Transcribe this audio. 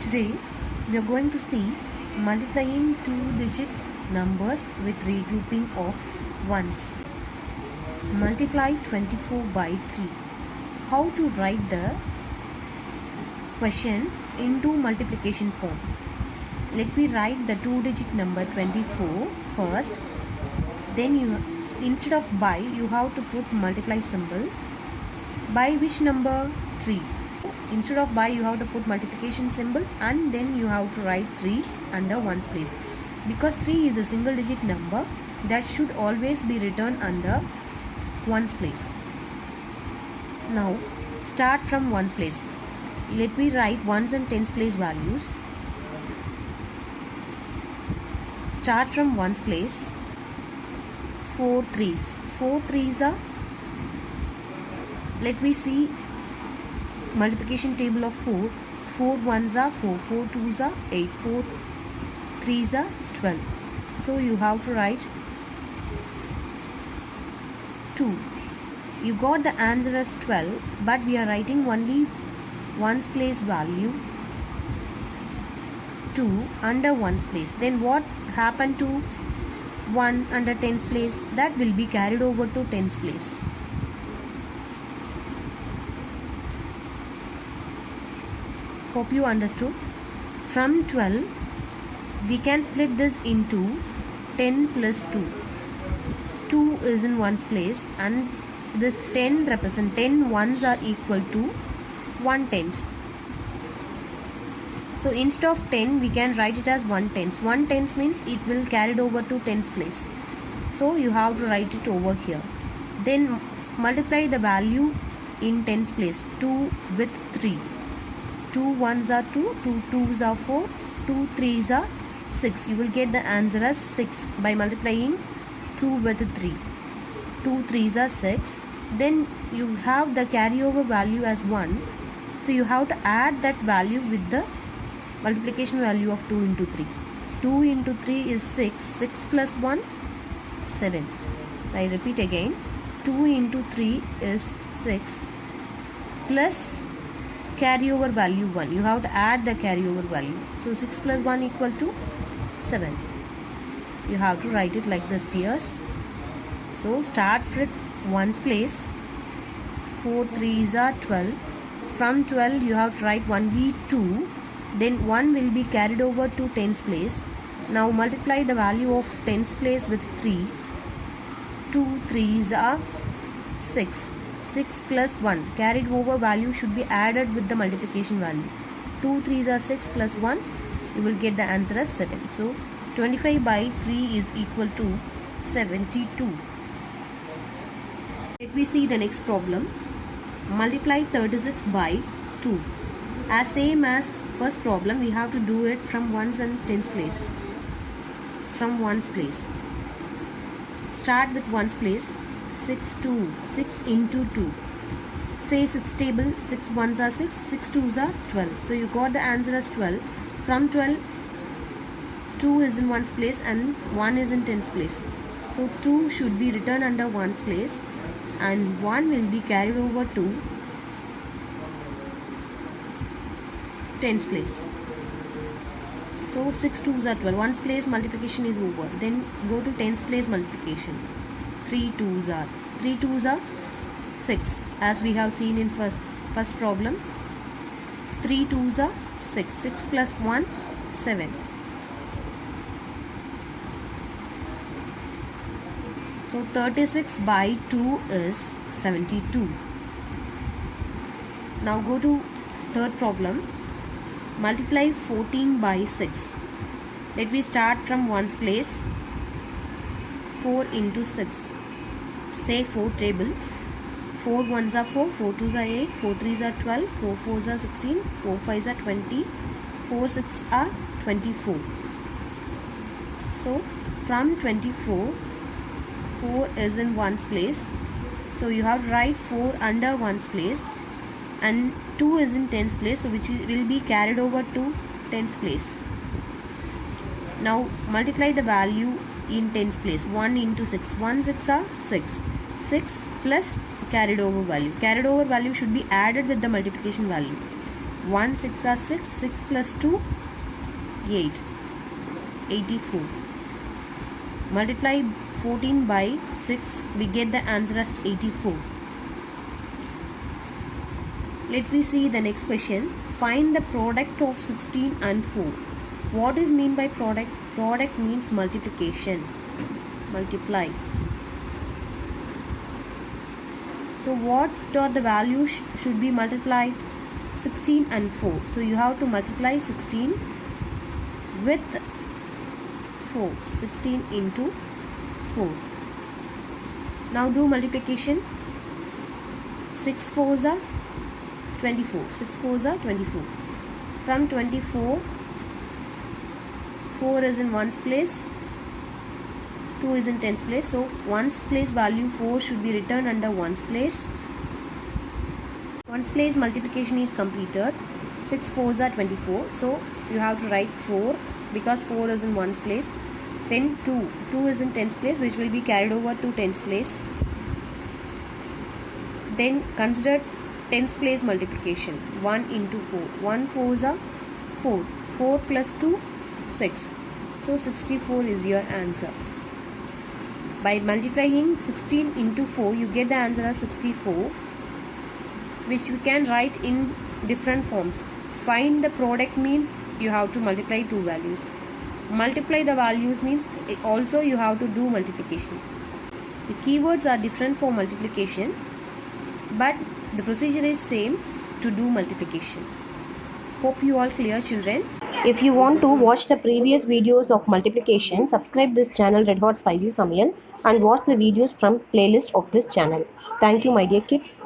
Today we are going to see multiplying two-digit numbers with regrouping of ones. Multiply 24 by 3. How to write the question into multiplication form. Let me write the two-digit number 24 first. Then instead of by you have to put multiply symbol. By which number? 3. Instead of by you have to put multiplication symbol and then you have to write 3 under ones place, because 3 is a single digit number that should always be written under ones place. Now start from ones place. Let me write ones and tens place values. Start from ones place. 4 threes. 4 threes are, let me see multiplication table of 4. 4 ones are 4, 4 twos are 8, 4 threes are 12. So you have to write 2. You got the answer as 12, but we are writing only ones place value 2 under ones place. Then what happened to 1 under tens place? That will be carried over to tens place. Hope you understood. From 12 we can split this into 10 plus 2. 2 is in ones place and this 10 represent 10 ones are equal to 1 tens. So instead of 10 we can write it as 1 tens. 1 tens means it will carried over to tens place. So you have to write it over here. Then multiply the value in tens place. 2 with 3. 2 ones are 2, 2 twos are 4, 2 threes are 6. You will get the answer as 6 by multiplying 2 with 3. 2 threes are 6. Then you have the carryover value as 1. So you have to add that value with the multiplication value of 2 into 3. 2 into 3 is 6. 6 plus 1, 7. So I repeat again. 2 into 3 is 6 plus carryover value 1. You have to add the carryover value. So 6 plus 1 equal to 7. You have to write it like this, dears. So start with ones place. 4 threes are 12. From 12 you have to write only 2. Then 1 will be carried over to tens place. Now multiply the value of tens place with 3. 2 threes are 6. 6 plus 1 carried over value should be added with the multiplication value. 2 threes are 6 plus 1. You will get the answer as 7. So 25 by 3 is equal to 72. Let me see the next problem. Multiply 36 by 2. As same as first problem, we have to do it from ones and tens place. From ones place. Start with ones place. 6 into 2. Say 6 table, 6 ones are 6, 6 twos are 12. So you got the answer as 12. From 12, 2 is in ones place and 1 is in tens place. So 2 should be written under ones place and 1 will be carried over to tens place. So 6 twos are 12. Ones place multiplication is over. Then go to tens place multiplication. 3 twos are 6, as we have seen in first problem. 3 twos are 6. 6 plus 1, 7. So 36 by 2 is 72. Now go to third problem. Multiply 14 by 6. Let me start from ones place. 4 into 6. Say 4 table. 4 ones are 4, 4 twos are 8, 4 threes are 12, 4 fours are 16, 4 fives are 20, 4 six are 24. So from 24, 4 is in ones place. So you have to write 4 under ones place and 2 is in tens place, so which will be carried over to tens place. Now multiply the value in tens place. 1 into 6. 1 6 are 6. 6 plus carried over value. Carried over value should be added with the multiplication value. 1 6 are 6, 6 plus 2 8, 84. Multiply 14 by 6, we get the answer as 84. Let me see the next question. Find the product of 16 and 4. What is mean by product? Product means multiplication. Multiply. So what are the values should be multiplied? 16 and 4. So you have to multiply 16 with 4. 16 into 4. Now do multiplication. 6 4s are 24. 6 4s are 24. From 24, 4 is in 1's place, 2 is in 10's place. So 1's place value 4 should be written under 1's place. 1's place multiplication is completed. 6 4s are 24. So you have to write 4 because 4 is in 1's place. Then 2. 2 is in 10's place, which will be carried over to 10's place. Then consider 10's place multiplication. 1 into 4. 1 4s are 4. 4 plus 2, 6. So 64 is your answer. By multiplying 16 into 4, you get the answer as 64, which we can write in different forms. Find the product means you have to multiply two values. Multiply the values means also you have to do multiplication. The keywords are different for multiplication, but the procedure is same to do multiplication. Hope you all clear, children. If you want to watch the previous videos of multiplication, subscribe this channel Red Hot Spicy Samayal and watch the videos from playlist of this channel. Thank you, my dear kids.